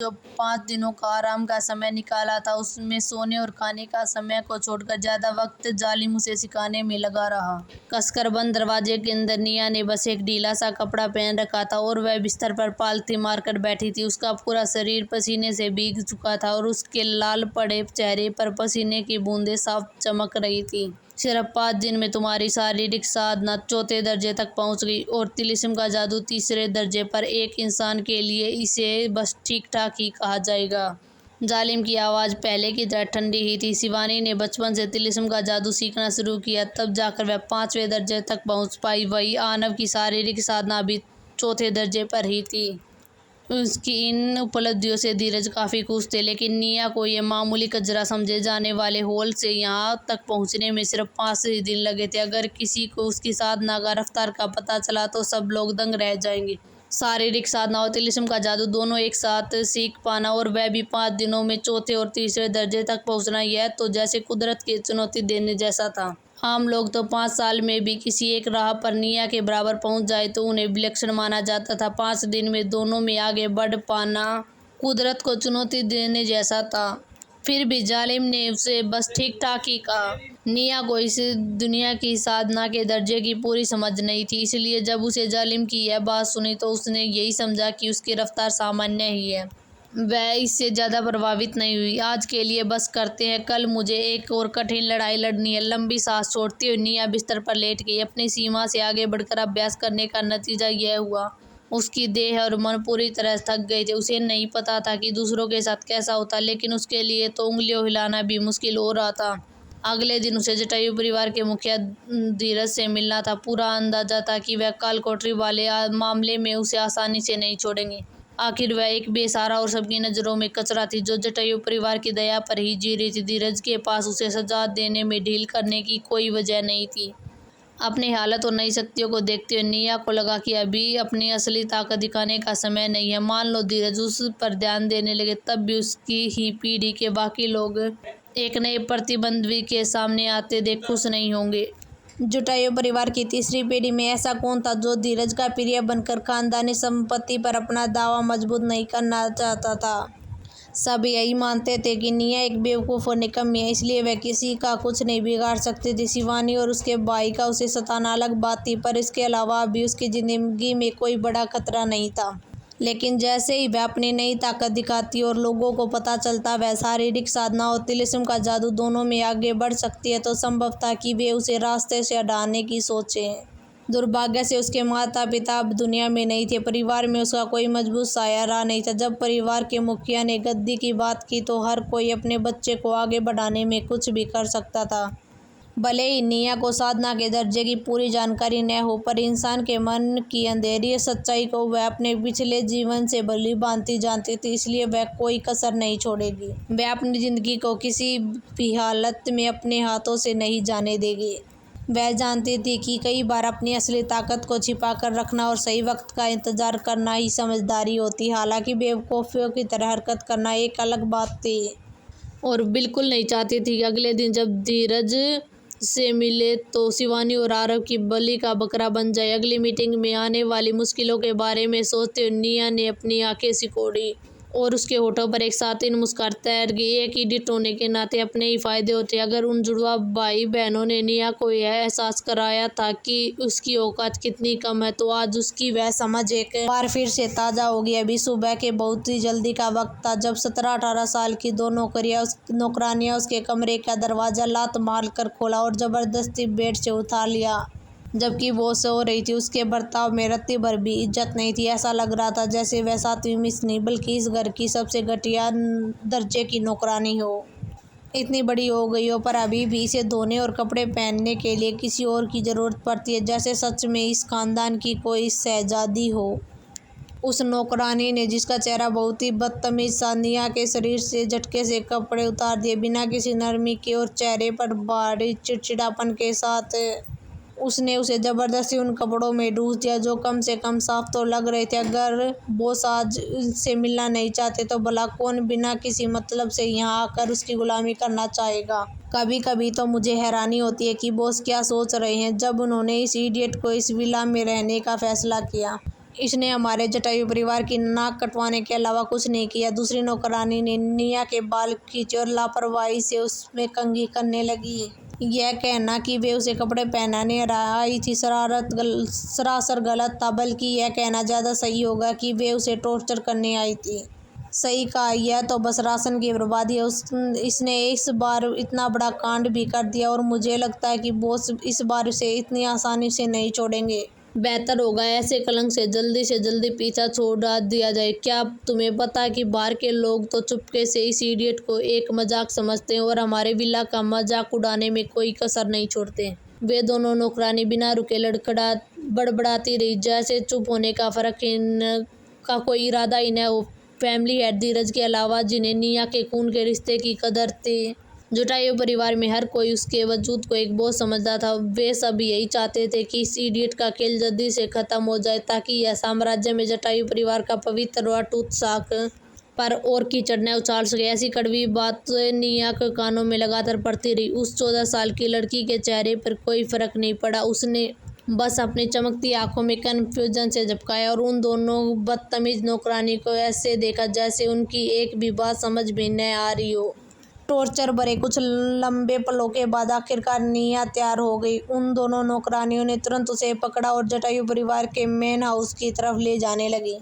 जो 5 दिनों का आराम का समय निकाला था, उसमें सोने और खाने का समय को छोड़कर ज्यादा वक्त जालिम उसे सिखाने में लगा रहा। कसकर बंद दरवाजे के अंदर निया ने बस एक ढीला सा कपड़ा पहन रखा था और वह बिस्तर पर पालथी मारकर बैठी थी। उसका पूरा शरीर पसीने से भीग चुका था और उसके लाल पड़े चेहरे पर पसीने की बूंदें साफ चमक रही थी। सिर्फ 5 दिन में तुम्हारी शारीरिक साधना 4थे दर्जे तक पहुंच गई और तिलिस्म का जादू 3रे दर्जे पर। एक इंसान के लिए इसे बस ठीक ठाक ही कहा जाएगा। जालिम की आवाज़ पहले की तरह ठंडी ही थी। शिवानी ने बचपन से तिलिस्म का जादू सीखना शुरू किया, तब जाकर वह 5वें दर्जे तक पहुंच पाई। वही आनव की शारीरिक साधना भी 4थे दर्जे पर ही थी। उसकी इन उपलब्धियों से धीरज काफ़ी खुश थे, लेकिन निया को ये मामूली कचरा समझे जाने वाले हॉल से यहाँ तक पहुँचने में सिर्फ 5 ही दिन लगे थे। अगर किसी को उसकी साधना का रफ्तार का पता चला तो सब लोग दंग रह जाएंगे। शारीरिक साधना और तिलिस्म का जादू दोनों एक साथ सीख पाना, और वह भी 5 दिनों में 4थे और 3रे दर्जे तक पहुँचना, यह तो जैसे कुदरत की चुनौती देने जैसा था। आम लोग तो 5 साल में भी किसी एक राह पर निया के बराबर पहुंच जाए तो उन्हें विलक्षण माना जाता था। 5 दिन में दोनों में आगे बढ़ पाना कुदरत को चुनौती देने जैसा था। फिर भी जालिम ने उसे बस ठीक ठाक ही कहा। निया को इस दुनिया की साधना के दर्जे की पूरी समझ नहीं थी, इसलिए जब उसे जालिम की यह बात सुनी तो उसने यही समझा कि उसकी रफ्तार सामान्य ही है। वह इससे ज़्यादा प्रभावित नहीं हुई। आज के लिए बस करते हैं, कल मुझे एक और कठिन लड़ाई लड़नी है। लंबी सांस छोड़ती हुई निया बिस्तर पर लेट गई। अपनी सीमा से आगे बढ़कर अभ्यास करने का नतीजा यह हुआ, उसकी देह और मन पूरी तरह थक गए थे। उसे नहीं पता था कि दूसरों के साथ कैसा होता, लेकिन उसके लिए तो उंगलियों हिलाना भी मुश्किल हो रहा था। अगले दिन उसे जटायु परिवार के मुखिया धीरज से मिलना था। पूरा अंदाजा था कि वह कालकोठरी वाले मामले में उसे आसानी से नहीं छोड़ेंगे। आखिर वह एक बेसहारा और सबकी नज़रों में कचरा थी, जो जटायु परिवार की दया पर ही जी रही थी। धीरज के पास उसे सजा देने में ढील करने की कोई वजह नहीं थी। अपनी हालत और नई शक्तियों को देखते हुए निया को लगा कि अभी अपनी असली ताकत दिखाने का समय नहीं है। मान लो धीरज उस पर ध्यान देने लगे, तब भी उसकी ही पीढ़ी के बाकी लोग एक नए प्रतिद्वंद्वी के सामने आते देख खुश नहीं होंगे। जटायु परिवार की 3री पीढ़ी में ऐसा कौन था जो धीरज का प्रिय बनकर खानदानी संपत्ति पर अपना दावा मजबूत नहीं करना चाहता था। सब यही मानते थे कि निया एक बेवकूफ़ और निकम्मी है, इसलिए वह किसी का कुछ नहीं बिगाड़ सकती थी। शिवानी और उसके भाई का उसे सताना अलग बात थी, पर इसके अलावा अभी उसकी ज़िंदगी में कोई बड़ा खतरा नहीं था। लेकिन जैसे ही वह अपनी नई ताकत दिखाती और लोगों को पता चलता वह शारीरिक साधना और तिलिस्म का जादू दोनों में आगे बढ़ सकती है, तो संभव था कि वे उसे रास्ते से हटाने की सोचें। दुर्भाग्य से उसके माता पिता अब दुनिया में नहीं थे। परिवार में उसका कोई मजबूत साया रहा नहीं था। जब परिवार के मुखिया ने गद्दी की बात की तो हर कोई अपने बच्चे को आगे बढ़ाने में कुछ भी कर सकता था। भले ही निया को साधना के दर्जे की पूरी जानकारी न हो, पर इंसान के मन की अंधेरी सच्चाई को वह अपने पिछले जीवन से भली भांति जानती थी, इसलिए वह कोई कसर नहीं छोड़ेगी। वह अपनी ज़िंदगी को किसी भी हालत में अपने हाथों से नहीं जाने देगी। वह जानती थी कि कई बार अपनी असली ताकत को छिपा कर रखना और सही वक्त का इंतज़ार करना ही समझदारी होती। हालांकि बेवकूफ़ियों की तरह हरकत करना एक अलग बात थी, और बिल्कुल नहीं चाहती थी कि अगले दिन जब धीरज से मिले तो शिवानी और आरव की बलि का बकरा बन जाए। अगली मीटिंग में आने वाली मुश्किलों के बारे में सोचते हुए निया ने अपनी आंखें सिकोड़ी और उसके होठों पर एक सातिन मुस्कान तैर गई। एक इडियट होने के नाते अपने ही फायदे होते। अगर उन जुड़वा भाई बहनों ने निया को यह एहसास कराया था कि उसकी औकात कितनी कम है, तो आज उसकी वह समझ एक बार फिर से ताज़ा होगी। अभी सुबह के बहुत ही जल्दी का वक्त था जब 17-18 साल की 2 नौकरानियां उसके कमरे का दरवाज़ा लात मार कर खोला और ज़बरदस्ती बेड से उठा लिया। जबकि वो सो रही थी, उसके बर्ताव में रत्ती भर भी इज्जत नहीं थी। ऐसा लग रहा था जैसे वह 7वीं मिस नहीं बल्कि इस घर की सबसे घटिया दर्जे की नौकरानी हो। इतनी बड़ी हो गई हो, पर अभी भी इसे धोने और कपड़े पहनने के लिए किसी और की ज़रूरत पड़ती है, जैसे सच में इस खानदान की कोई शहजादी हो। उस नौकरानी ने, जिसका चेहरा बहुत ही बदतमीज सा, निया के शरीर से झटके से कपड़े उतार दिए बिना किसी नरमी के, और चेहरे पर भारी चिड़चिड़ापन के साथ उसने उसे ज़बरदस्ती उन कपड़ों में डूस दिया जो कम से कम साफ तो लग रहे थे। अगर बॉस आज से मिलना नहीं चाहते तो भला कौन बिना किसी मतलब से यहाँ आकर उसकी गुलामी करना चाहेगा। कभी कभी तो मुझे हैरानी होती है कि बॉस क्या सोच रहे हैं जब उन्होंने इस इडियट को इस विला में रहने का फैसला किया। इसने हमारे जटायु परिवार की नाक कटवाने के अलावा कुछ नहीं किया। दूसरी नौकरानी ने निया के बाल खींचे और लापरवाही से उसमें कंघी करने लगी। यह कहना कि वे उसे कपड़े पहनाने आई थी सरासर गलत था, बल्कि यह कहना ज़्यादा सही होगा कि वे उसे टॉर्चर करने आई थी। सही कहा, यह तो बस राशन की बर्बादी है। इसने इस बार इतना बड़ा कांड भी कर दिया और मुझे लगता है कि बॉस इस बार उसे इतनी आसानी से नहीं छोड़ेंगे। बेहतर होगा ऐसे कलंक से जल्दी पीछा छोड़ा दिया जाए। क्या तुम्हें पता है कि बाहर के लोग तो चुपके से इस इडियट को एक मजाक समझते हैं और हमारे विला का मजाक उड़ाने में कोई कसर नहीं छोड़ते। वे दोनों नौकरानी बिना रुके बड़बड़ाती रही, जैसे चुप होने का फर्क इनका कोई इरादा ही न हो। फैमिली हेड धीरज के अलावा, जिन्हें निया के खून के रिश्ते की कदर थी, जटायु परिवार में हर कोई उसके वजूद को एक बोझ समझता था। वे सब यही चाहते थे कि इस इडियट का खेल जल्दी से खत्म हो जाए, ताकि यह साम्राज्य में जटायु परिवार का पवित्र व अटूट साख पर और कीचड़ न उछाल सके। ऐसी कड़वी बात निया के कानों में लगातार पड़ती रही। उस 14 साल की लड़की के चेहरे पर कोई फर्क नहीं पड़ा। उसने बस अपनी चमकती आंखों में कन्फ्यूजन से झपकाया और उन दोनों बदतमीज नौकरानी को ऐसे देखा जैसे उनकी एक भी बात समझ में न आ रही हो। टॉर्चर भरे कुछ लंबे पलों के बाद आखिरकार निया तैयार हो गई। उन दोनों नौकरानियों ने तुरंत उसे पकड़ा और जटायु परिवार के मेन हाउस की तरफ ले जाने लगी।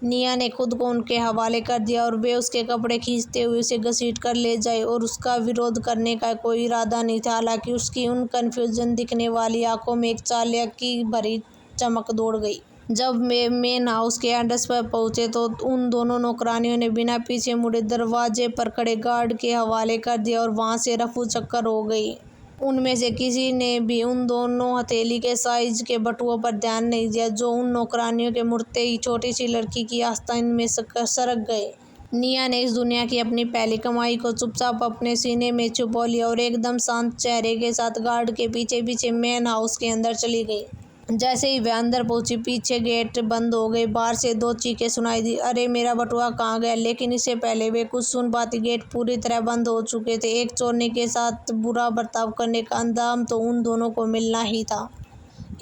निया ने खुद को उनके हवाले कर दिया और वे उसके कपड़े खींचते हुए उसे घसीट कर ले जाए और उसका विरोध करने का कोई इरादा नहीं था। हालांकि उसकी उन कन्फ्यूजन दिखने वाली आंखों में एक चालाकी की भरी चमक दौड़ गई। जब वे मेन हाउस के एंट्रेंस पर पहुंचे तो उन दोनों नौकरानियों ने बिना पीछे मुड़े दरवाजे पर खड़े गार्ड के हवाले कर दिया और वहां से रफू चक्कर हो गई। उनमें से किसी ने भी उन दोनों हथेली के साइज के बटुओं पर ध्यान नहीं दिया, जो उन नौकरानियों के मुड़ते ही छोटी सी लड़की की आस्तीन में सरक गए। निया ने इस दुनिया की अपनी पहली कमाई को चुपचाप अपने सीने में छुपा लिया और एकदम शांत चेहरे के साथ गार्ड के पीछे पीछे मेन हाउस के अंदर चली गई। जैसे ही वह अंदर पहुंची, पीछे गेट बंद हो गए। बाहर से 2 चीखें सुनाई दी, अरे मेरा बटुआ कहाँ गया? लेकिन इससे पहले वे कुछ सुन पाती, गेट पूरी तरह बंद हो चुके थे। एक चोरनी के साथ बुरा बर्ताव करने का अंजाम तो उन दोनों को मिलना ही था।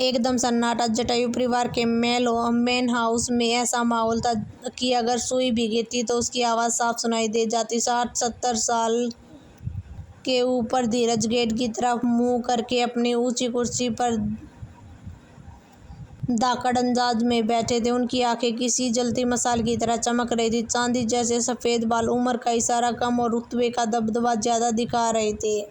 एकदम सन्नाटा जटायु परिवार के मेन हाउस में ऐसा माहौल था कि अगर सुई भी गिरती तो उसकी आवाज़ साफ सुनाई दे जाती। 60-70 साल के ऊपर धीरज गेट की तरफ मुँह करके अपनी ऊंची कुर्सी पर धाकड़ अंदाज में बैठे थे। उनकी आंखें किसी जलती मसाल की तरह चमक रही थी। चांदी जैसे सफ़ेद बाल उम्र का इशारा कम और रुतबे का दबदबा ज़्यादा दिखा रहे थे।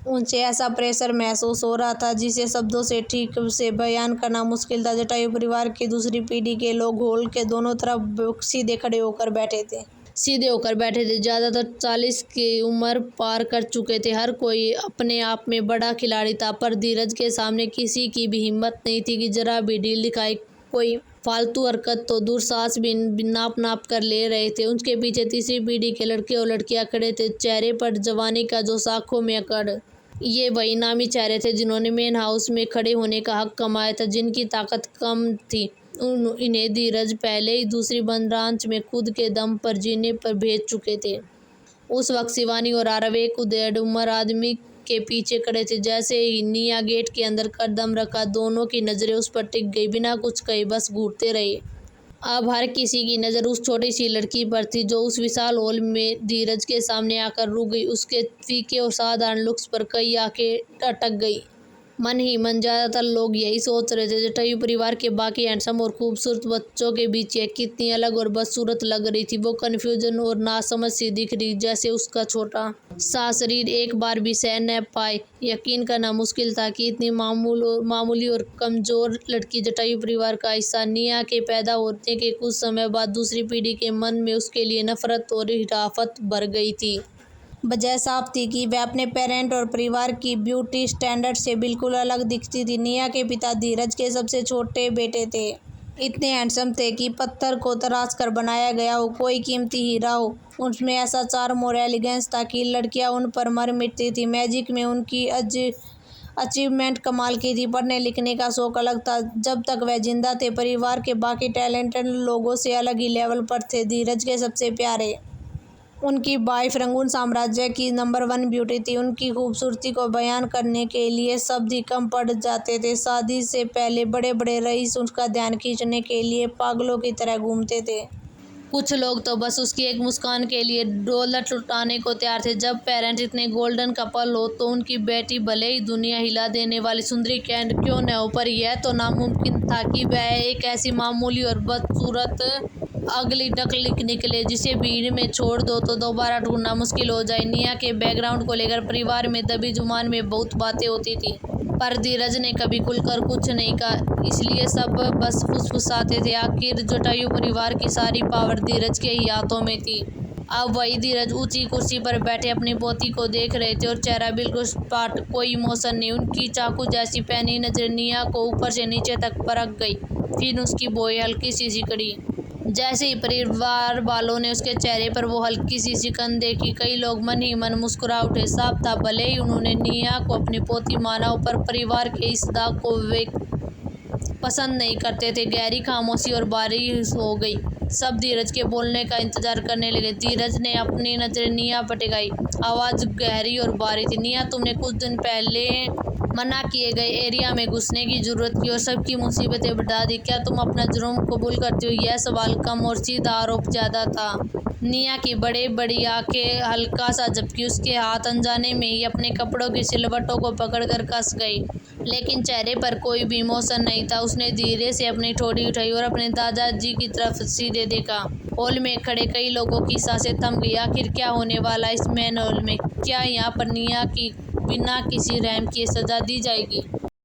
उनसे ऐसा प्रेशर महसूस हो रहा था जिसे शब्दों से ठीक से बयान करना मुश्किल था। जटायु परिवार की दूसरी पीढ़ी के लोग हॉल के दोनों तरफ सीधे होकर बैठे थे। ज़्यादातर 40 की उम्र पार कर चुके थे। हर कोई अपने आप में बड़ा खिलाड़ी था, पर धीरज के सामने किसी की भी हिम्मत नहीं थी कि जरा भी ढील दिखाए। कोई फालतू हरकत तो दूर, सांस भी नाप कर ले रहे थे। उनके पीछे तीसरी पीढ़ी के लड़के और लड़कियां खड़े थे, चेहरे पर जवानी का जोश, आंखों में अकड़। ये वही नामी चेहरे थे जिन्होंने मेन हाउस में खड़े होने का हक कमाया था, जिनकी ताकत कम थी। इन्हें धीरज पहले ही दूसरी ब्रांच में खुद के दम पर जीने पर भेज चुके थे। उस वक्त शिवानी और आरव एक उधेड़ उम्र आदमी के पीछे खड़े थे। जैसे ही निया गेट के अंदर कदम रखा, दोनों की नज़रें उस पर टिक गई। बिना कुछ कहे बस घूरते रहे। अब हर किसी की नज़र उस छोटी सी लड़की पर थी जो उस विशाल हॉल में धीरज के सामने आकर रुक गई। उसके फीके और साधारण लुक्स पर कई आंखें अटक गई। मन ही मन ज़्यादातर लोग यही सोच रहे थे, जटायु परिवार के बाकी हैंडसम और खूबसूरत बच्चों के बीच यह कितनी अलग और बदसूरत लग रही थी। वो कन्फ्यूजन और नासमझ सी दिख रही, जैसे उसका छोटा सा शरीर एक बार भी सह न पाए। यकीन करना मुश्किल था कि इतनी मामूली और कमज़ोर लड़की जटायु परिवार का हिस्सा। निया के पैदा होने के कुछ समय बाद दूसरी पीढ़ी के मन में उसके लिए नफरत और हिराफत भर गई थी। वजह साफ थी कि वह अपने पेरेंट और परिवार की ब्यूटी स्टैंडर्ड से बिल्कुल अलग दिखती थी। निया के पिता धीरज के सबसे छोटे बेटे थे। इतने हैंडसम थे कि पत्थर को तराश कर बनाया गया हो, कोई कीमती हीरा हो। उसमें ऐसा चार्म और एलिगेंस था कि लड़कियां उन पर मर मिटती थी। मैजिक में उनकी अचीवमेंट कमाल की थी। पढ़ने लिखने का शौक अलग था। जब तक वह जिंदा थे, परिवार के बाकी टैलेंटेड लोगों से अलग ही लेवल पर थे। धीरज के सबसे प्यारे उनकी वाइफ रंगून साम्राज्य की नंबर 1 ब्यूटी थी। उनकी खूबसूरती को बयान करने के लिए शब्द ही कम पड़ जाते थे। शादी से पहले बड़े बड़े रईस उसका ध्यान खींचने के लिए पागलों की तरह घूमते थे। कुछ लोग तो बस उसकी एक मुस्कान के लिए दौलत लुटाने को तैयार थे। जब पेरेंट्स इतने गोल्डन कपल हो तो उनकी बेटी भले ही दुनिया हिला देने वाली सुंदरी क्यों न हो, पर यह तो नामुमकिन था कि वह एक ऐसी मामूली और बदसूरत अगली डकलिक निकले जिसे भीड़ में छोड़ दो तो दोबारा ढूंढना मुश्किल हो जाए। निया के बैकग्राउंड को लेकर परिवार में दबी जुबान में बहुत बातें होती थी, पर धीरज ने कभी खुलकर कुछ नहीं कहा, इसलिए सब बस फुसफुसाते थे। आखिर जटायु परिवार की सारी पावर धीरज के ही हाथों में थी। अब वही धीरज ऊंची कुर्सी पर बैठे अपनी पोती को देख रहे थे और चेहरा बिल्कुल सपाट, कोई इमोशन नहीं। उनकी चाकू जैसी पैनी नजर निया को ऊपर से नीचे तक परख गई, फिर उसकी भौहें हल्की सी सिकड़ी। जैसे ही परिवार वालों ने उसके चेहरे पर वो हल्की सी सिकन देखी, कई लोग मन ही मन मुस्कुरा उठे। साफ था भले ही उन्होंने निया को अपनी पोती माना हो, पर परिवार के इस दाग को वे पसंद नहीं करते थे। गहरी खामोशी और बारिश हो गई। सब धीरज के बोलने का इंतजार करने लगे। धीरज ने अपनी नजरें निया पर टिकाई। आवाज गहरी और बारीक थी। निया, तुमने कुछ दिन पहले मना किए गए एरिया में घुसने की जरूरत की और सबकी मुसीबतें बढ़ा दी। क्या तुम अपना जुर्म कबूल करती हो? यह सवाल कम और सीधा, आरोप ज्यादा था। निया की बड़ी बड़ी आंखें हल्का सा झपकी। उसके हाथ अनजाने में ही अपने कपड़ों की सिलवटों को पकड़कर कस गई, लेकिन चेहरे पर कोई भी इमोशन नहीं था। उसने धीरे से अपनी ठोड़ी उठाई और अपने दादाजी की तरफ सीधे देखा। हॉल में खड़े कई लोगों की सांसें थम गई। आखिर क्या होने वाला इस मैन हॉल में? क्या यहाँ पर निया की बिना किसी रहम किए सजा दी जाएगी?